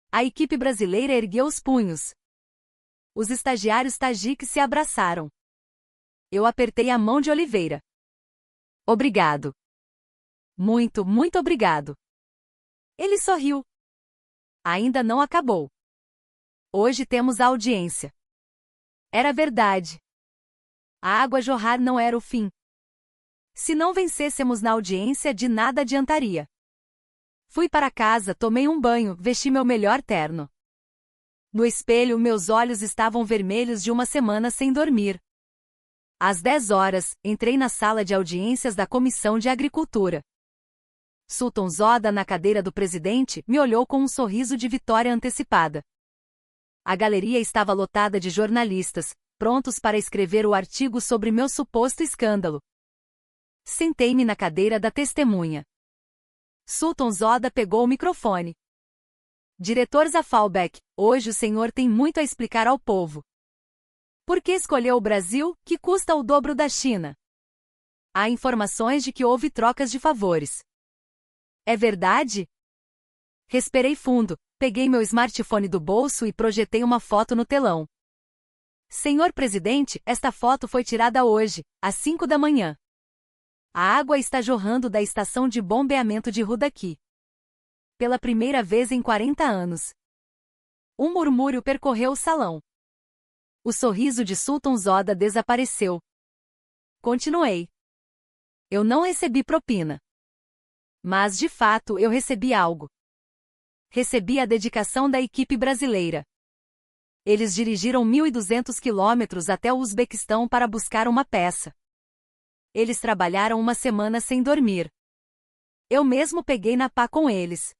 A equipe brasileira ergueu os punhos. Os estagiários tajiques se abraçaram. Eu apertei a mão de Oliveira. Obrigado. Muito, muito obrigado. Ele sorriu. Ainda não acabou. Hoje temos a audiência. Era verdade. A água jorrar não era o fim. Se não vencêssemos na audiência, de nada adiantaria. Fui para casa, tomei um banho, vesti meu melhor terno. No espelho, meus olhos estavam vermelhos de uma semana sem dormir. Às 10 horas, entrei na sala de audiências da Comissão de Agricultura. Sultan Zoda, na cadeira do presidente, me olhou com um sorriso de vitória antecipada. A galeria estava lotada de jornalistas, prontos para escrever o artigo sobre meu suposto escândalo. Sentei-me na cadeira da testemunha. Sultan Zoda pegou o microfone. Diretor Zafalbeck, hoje o senhor tem muito a explicar ao povo. Por que escolheu o Brasil, que custa o dobro da China? Há informações de que houve trocas de favores. É verdade? Respirei fundo, peguei meu smartphone do bolso e projetei uma foto no telão. Senhor presidente, esta foto foi tirada hoje, às 5 da manhã. A água está jorrando da estação de bombeamento de Rudaki. Pela primeira vez em 40 anos. Um murmúrio percorreu o salão. O sorriso de Sultan Zoda desapareceu. Continuei. Eu não recebi propina. Mas, de fato, eu recebi algo. Recebi a dedicação da equipe brasileira. Eles dirigiram 1.200 quilômetros até o Uzbequistão para buscar uma peça. Eles trabalharam uma semana sem dormir. Eu mesmo peguei na pá com eles.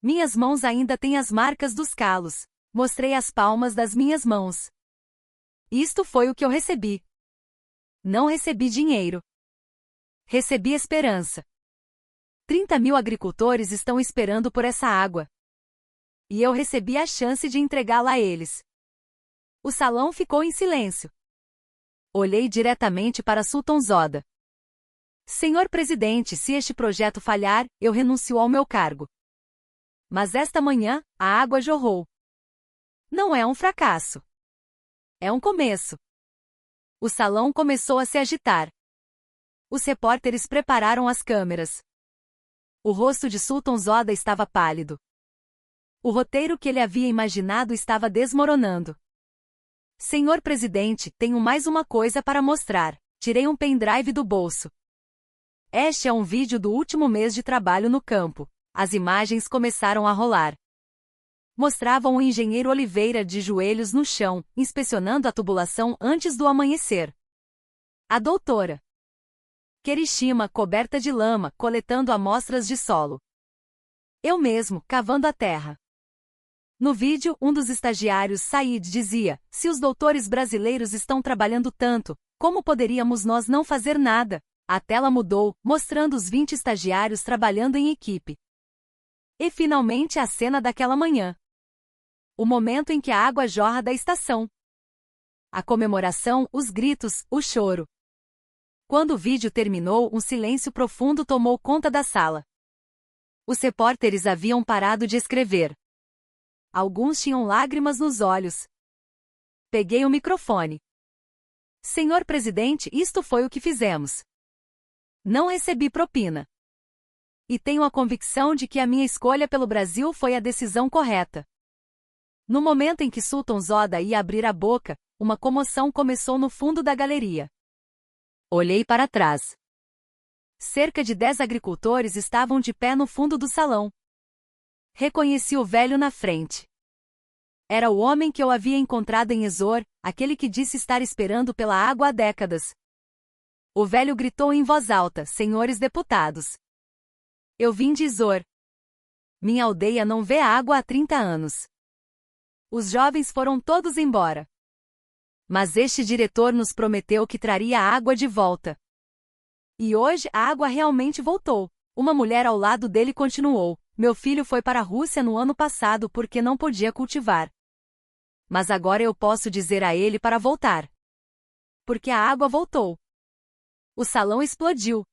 Minhas mãos ainda têm as marcas dos calos. Mostrei as palmas das minhas mãos. Isto foi o que eu recebi. Não recebi dinheiro. Recebi esperança. 30.000 agricultores estão esperando por essa água. E eu recebi a chance de entregá-la a eles. O salão ficou em silêncio. Olhei diretamente para Sultan Zoda. Senhor presidente, se este projeto falhar, eu renuncio ao meu cargo. Mas esta manhã, a água jorrou. Não é um fracasso. É um começo. O salão começou a se agitar. Os repórteres prepararam as câmeras. O rosto de Sultan Zoda estava pálido. O roteiro que ele havia imaginado estava desmoronando. Senhor presidente, tenho mais uma coisa para mostrar. Tirei um pendrive do bolso. Este é um vídeo do último mês de trabalho no campo. As imagens começaram a rolar. Mostravam o engenheiro Oliveira de joelhos no chão, inspecionando a tubulação antes do amanhecer. A doutora Kirishima, coberta de lama, coletando amostras de solo. Eu mesmo, cavando a terra. No vídeo, um dos estagiários, Said, dizia: se os doutores brasileiros estão trabalhando tanto, como poderíamos nós não fazer nada? A tela mudou, mostrando os 20 estagiários trabalhando em equipe. E finalmente a cena daquela manhã. O momento em que a água jorra da estação. A comemoração, os gritos, o choro. Quando o vídeo terminou, um silêncio profundo tomou conta da sala. Os repórteres haviam parado de escrever. Alguns tinham lágrimas nos olhos. Peguei o microfone. Senhor presidente, isto foi o que fizemos. Não recebi propina. E tenho a convicção de que a minha escolha pelo Brasil foi a decisão correta. No momento em que Sultan Zoda ia abrir a boca, uma comoção começou no fundo da galeria. Olhei para trás. Cerca de 10 agricultores estavam de pé no fundo do salão. Reconheci o velho na frente. Era o homem que eu havia encontrado em Exor, aquele que disse estar esperando pela água há décadas. O velho gritou em voz alta: senhores deputados. Eu vim de Exor. Minha aldeia não vê água há 30 anos. Os jovens foram todos embora. Mas este diretor nos prometeu que traria a água de volta. E hoje a água realmente voltou. Uma mulher ao lado dele continuou: meu filho foi para a Rússia no ano passado porque não podia cultivar. Mas agora eu posso dizer a ele para voltar. Porque a água voltou. O salão explodiu.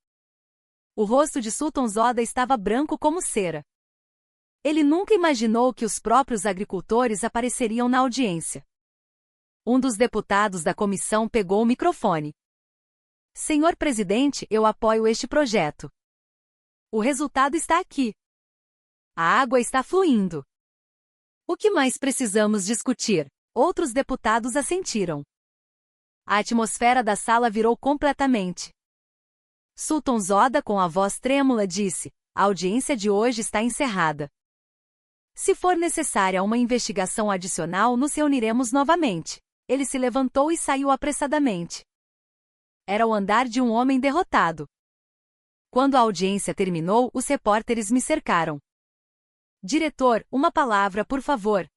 O rosto de Sultan Zoda estava branco como cera. Ele nunca imaginou que os próprios agricultores apareceriam na audiência. Um dos deputados da comissão pegou o microfone. Senhor presidente, eu apoio este projeto. O resultado está aqui. A água está fluindo. O que mais precisamos discutir? Outros deputados assentiram. A atmosfera da sala virou completamente. Sultan Zoda, com a voz trêmula, disse: a audiência de hoje está encerrada. Se for necessária uma investigação adicional, nos reuniremos novamente. Ele se levantou e saiu apressadamente. Era o andar de um homem derrotado. Quando a audiência terminou, os repórteres me cercaram. Diretor, uma palavra, por favor.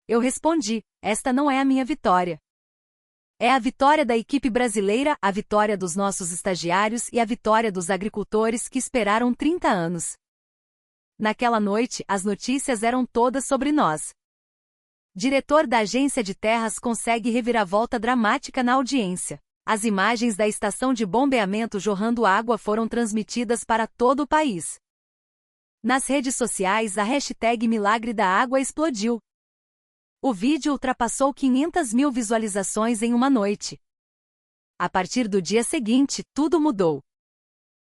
Eu respondi: esta não é a minha vitória. É a vitória da equipe brasileira, a vitória dos nossos estagiários e a vitória dos agricultores que esperaram 30 anos. Naquela noite, as notícias eram todas sobre nós. Diretor da Agência de Terras consegue reviravolta dramática na audiência. As imagens da estação de bombeamento jorrando água foram transmitidas para todo o país. Nas redes sociais, a hashtag Milagre da Água explodiu. O vídeo ultrapassou 500 mil visualizações em uma noite. A partir do dia seguinte, tudo mudou.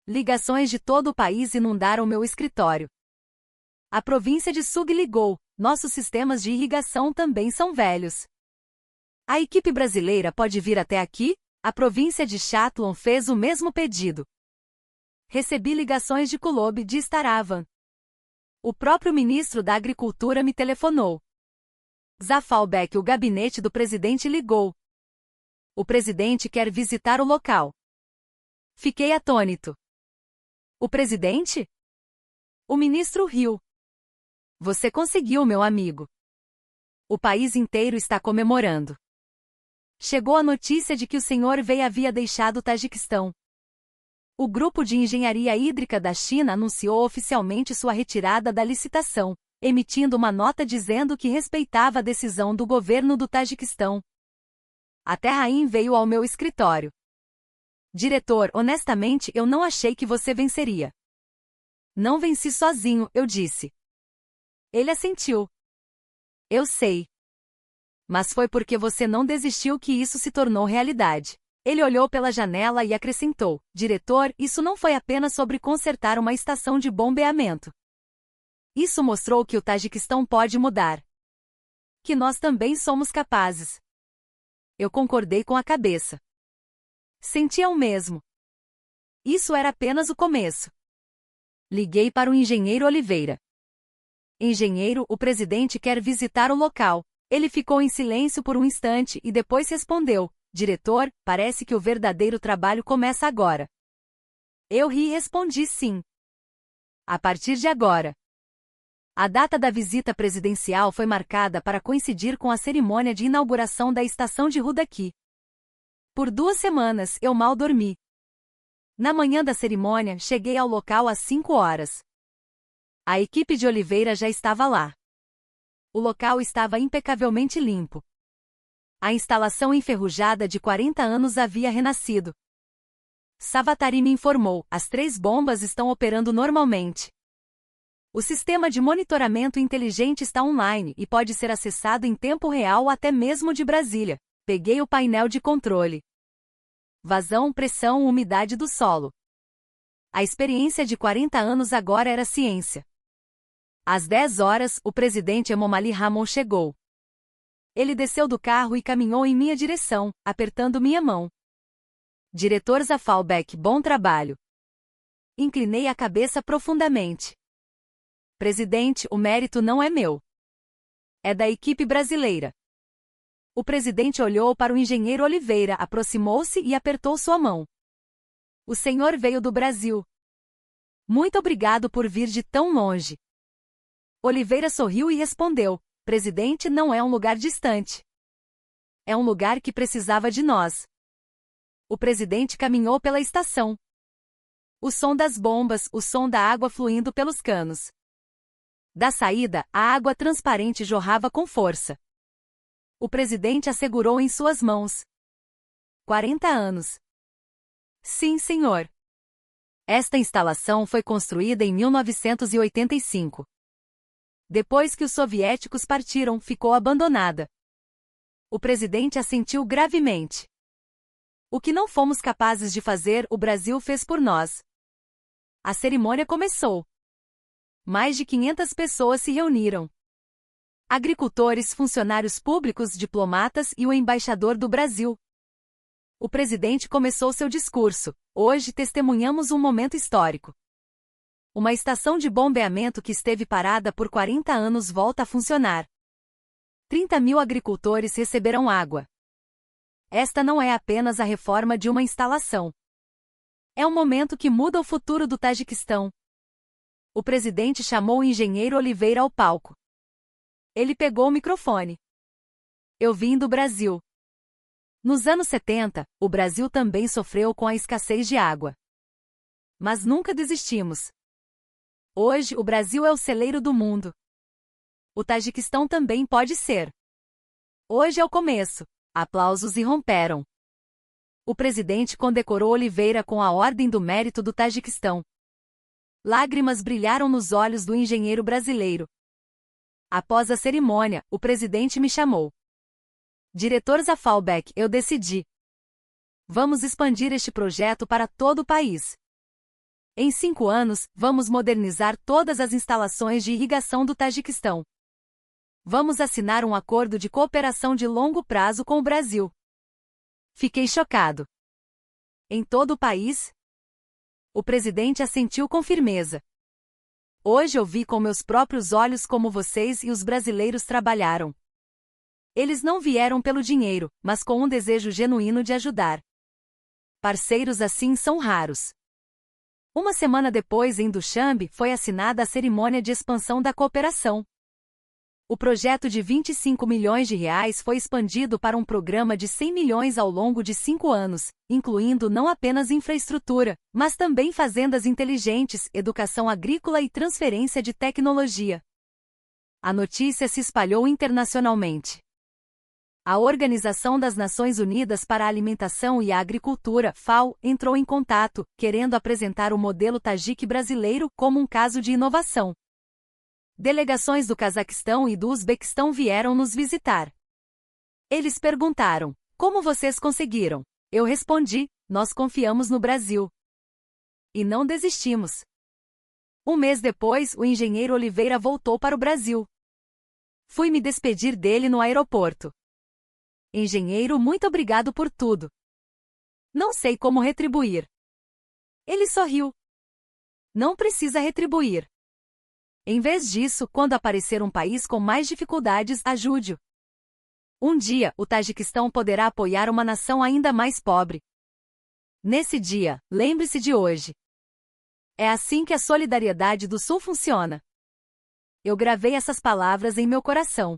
Ligações de todo o país inundaram meu escritório. A província de Sug ligou: nossos sistemas de irrigação também são velhos. A equipe brasileira pode vir até aqui? A província de Chatlon fez o mesmo pedido. Recebi ligações de Kulob de Staravan. O próprio ministro da Agricultura me telefonou. Zafalbek, o gabinete do presidente, ligou. O presidente quer visitar o local. Fiquei atônito. O presidente? O ministro riu. Você conseguiu, meu amigo. O país inteiro está comemorando. Chegou a notícia de que o senhor Wei havia deixado o Tajiquistão. O grupo de engenharia hídrica da China anunciou oficialmente sua retirada da licitação, emitindo uma nota dizendo que respeitava a decisão do governo do Tajiquistão. A Terrain veio ao meu escritório. Diretor, honestamente eu não achei que você venceria. Não venci sozinho, eu disse. Ele assentiu. Eu sei. Mas foi porque você não desistiu que isso se tornou realidade. Ele olhou pela janela e acrescentou: diretor, isso não foi apenas sobre consertar uma estação de bombeamento. Isso mostrou que o Tajiquistão pode mudar. Que nós também somos capazes. Eu concordei com a cabeça. Sentia o mesmo. Isso era apenas o começo. Liguei para o engenheiro Oliveira. Engenheiro, o presidente quer visitar o local. Ele ficou em silêncio por um instante e depois respondeu: diretor, parece que o verdadeiro trabalho começa agora. Eu ri e respondi sim. A partir de agora. A data da visita presidencial foi marcada para coincidir com a cerimônia de inauguração da estação de Rudaki. Por 2 semanas, eu mal dormi. Na manhã da cerimônia, cheguei ao local às 5 horas. A equipe de Oliveira já estava lá. O local estava impecavelmente limpo. A instalação enferrujada de 40 anos havia renascido. Savatari me informou: as 3 bombas estão operando normalmente. O sistema de monitoramento inteligente está online e pode ser acessado em tempo real até mesmo de Brasília. Peguei o painel de controle. Vazão, pressão, umidade do solo. A experiência de 40 anos agora era ciência. Às 10 horas, o presidente Emomali Rahmon chegou. Ele desceu do carro e caminhou em minha direção, apertando minha mão. Diretor Zafalbek, bom trabalho. Inclinei a cabeça profundamente. Presidente, o mérito não é meu. É da equipe brasileira. O presidente olhou para o engenheiro Oliveira, aproximou-se e apertou sua mão. O senhor veio do Brasil. Muito obrigado por vir de tão longe. Oliveira sorriu e respondeu: presidente, não é um lugar distante. É um lugar que precisava de nós. O presidente caminhou pela estação. O som das bombas, o som da água fluindo pelos canos. Da saída, a água transparente jorrava com força. O presidente a segurou em suas mãos. 40 anos. Sim, senhor. Esta instalação foi construída em 1985. Depois que os soviéticos partiram, ficou abandonada. O presidente assentiu gravemente. O que não fomos capazes de fazer, o Brasil fez por nós. A cerimônia começou. Mais de 500 pessoas se reuniram. Agricultores, funcionários públicos, diplomatas e o embaixador do Brasil. O presidente começou seu discurso. Hoje testemunhamos um momento histórico. Uma estação de bombeamento que esteve parada por 40 anos volta a funcionar. 30.000 agricultores receberão água. Esta não é apenas a reforma de uma instalação. É um momento que muda o futuro do Tajiquistão. O presidente chamou o engenheiro Oliveira ao palco. Ele pegou o microfone. Eu vim do Brasil. Nos anos 70, o Brasil também sofreu com a escassez de água. Mas nunca desistimos. Hoje, o Brasil é o celeiro do mundo. O Tajiquistão também pode ser. Hoje é o começo. Aplausos irromperam. O presidente condecorou Oliveira com a Ordem do Mérito do Tajiquistão. Lágrimas brilharam nos olhos do engenheiro brasileiro. Após a cerimônia, o presidente me chamou. Diretor Zafalbeck, eu decidi. Vamos expandir este projeto para todo o país. Em 5 anos, vamos modernizar todas as instalações de irrigação do Tajiquistão. Vamos assinar um acordo de cooperação de longo prazo com o Brasil. Fiquei chocado. Em todo o país? O presidente assentiu com firmeza. Hoje eu vi com meus próprios olhos como vocês e os brasileiros trabalharam. Eles não vieram pelo dinheiro, mas com um desejo genuíno de ajudar. Parceiros assim são raros. Uma semana depois, em Duxambe, foi assinada a cerimônia de expansão da cooperação. O projeto de 25 milhões de reais foi expandido para um programa de 100 milhões ao longo de 5 anos, incluindo não apenas infraestrutura, mas também fazendas inteligentes, educação agrícola e transferência de tecnologia. A notícia se espalhou internacionalmente. A Organização das Nações Unidas para a Alimentação e a Agricultura, FAO, entrou em contato, querendo apresentar o modelo Tajik brasileiro como um caso de inovação. Delegações do Cazaquistão e do Uzbequistão vieram nos visitar. Eles perguntaram: como vocês conseguiram? Eu respondi: nós confiamos no Brasil. E não desistimos. Um mês depois, o engenheiro Oliveira voltou para o Brasil. Fui me despedir dele no aeroporto. Engenheiro, muito obrigado por tudo. Não sei como retribuir. Ele sorriu. Não precisa retribuir. Em vez disso, quando aparecer um país com mais dificuldades, ajude-o. Um dia, o Tajiquistão poderá apoiar uma nação ainda mais pobre. Nesse dia, lembre-se de hoje. É assim que a solidariedade do Sul funciona. Eu gravei essas palavras em meu coração.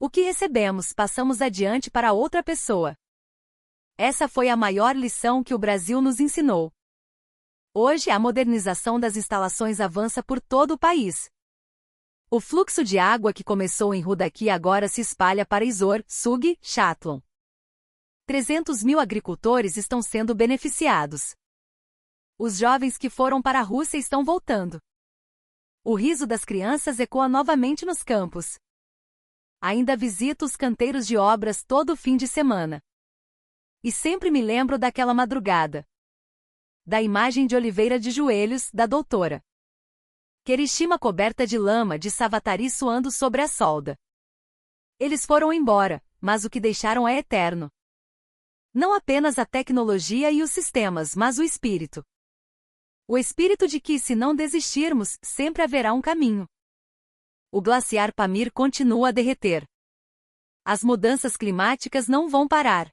O que recebemos, passamos adiante para outra pessoa. Essa foi a maior lição que o Brasil nos ensinou. Hoje, a modernização das instalações avança por todo o país. O fluxo de água que começou em Rudaki agora se espalha para Izor, Sug, Chatlon. 300.000 agricultores estão sendo beneficiados. Os jovens que foram para a Rússia estão voltando. O riso das crianças ecoa novamente nos campos. Ainda visito os canteiros de obras todo fim de semana. E sempre me lembro daquela madrugada. Da imagem de Oliveira de joelhos, da doutora Kerishima coberta de lama, de Savatari suando sobre a solda. Eles foram embora, mas o que deixaram é eterno. Não apenas a tecnologia e os sistemas, mas o espírito. O espírito de que, se não desistirmos, sempre haverá um caminho. O glaciar Pamir continua a derreter. As mudanças climáticas não vão parar.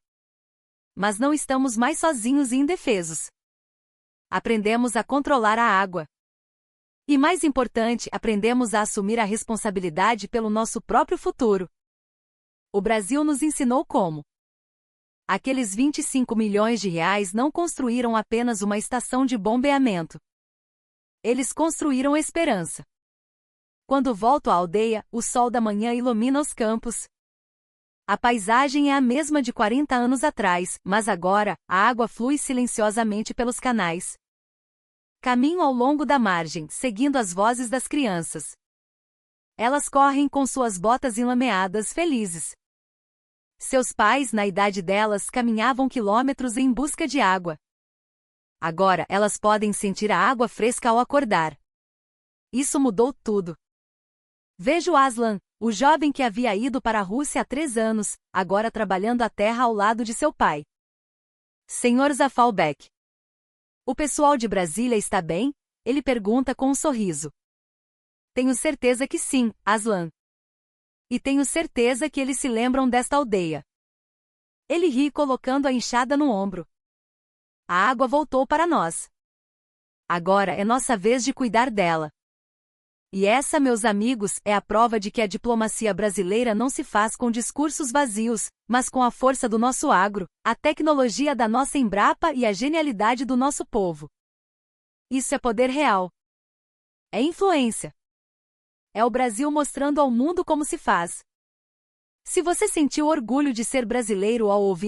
Mas não estamos mais sozinhos e indefesos. Aprendemos a controlar a água. E mais importante, aprendemos a assumir a responsabilidade pelo nosso próprio futuro. O Brasil nos ensinou como. Aqueles 25 milhões de reais não construíram apenas uma estação de bombeamento. Eles construíram esperança. Quando volto à aldeia, o sol da manhã ilumina os campos. A paisagem é a mesma de 40 anos atrás, mas agora, a água flui silenciosamente pelos canais. Caminho ao longo da margem, seguindo as vozes das crianças. Elas correm com suas botas enlameadas, felizes. Seus pais, na idade delas, caminhavam quilômetros em busca de água. Agora, elas podem sentir a água fresca ao acordar. Isso mudou tudo. Vejo Aslan, o jovem que havia ido para a Rússia há 3 anos, agora trabalhando a terra ao lado de seu pai. Senhor Zafalbek. O pessoal de Brasília está bem? Ele pergunta com um sorriso. Tenho certeza que sim, Aslan. E tenho certeza que eles se lembram desta aldeia. Ele ri colocando a enxada no ombro. A água voltou para nós. Agora é nossa vez de cuidar dela. E essa, meus amigos, é a prova de que a diplomacia brasileira não se faz com discursos vazios, mas com a força do nosso agro, a tecnologia da nossa Embrapa e a genialidade do nosso povo. Isso é poder real. É influência. É o Brasil mostrando ao mundo como se faz. Se você sentiu orgulho de ser brasileiro ao ouvir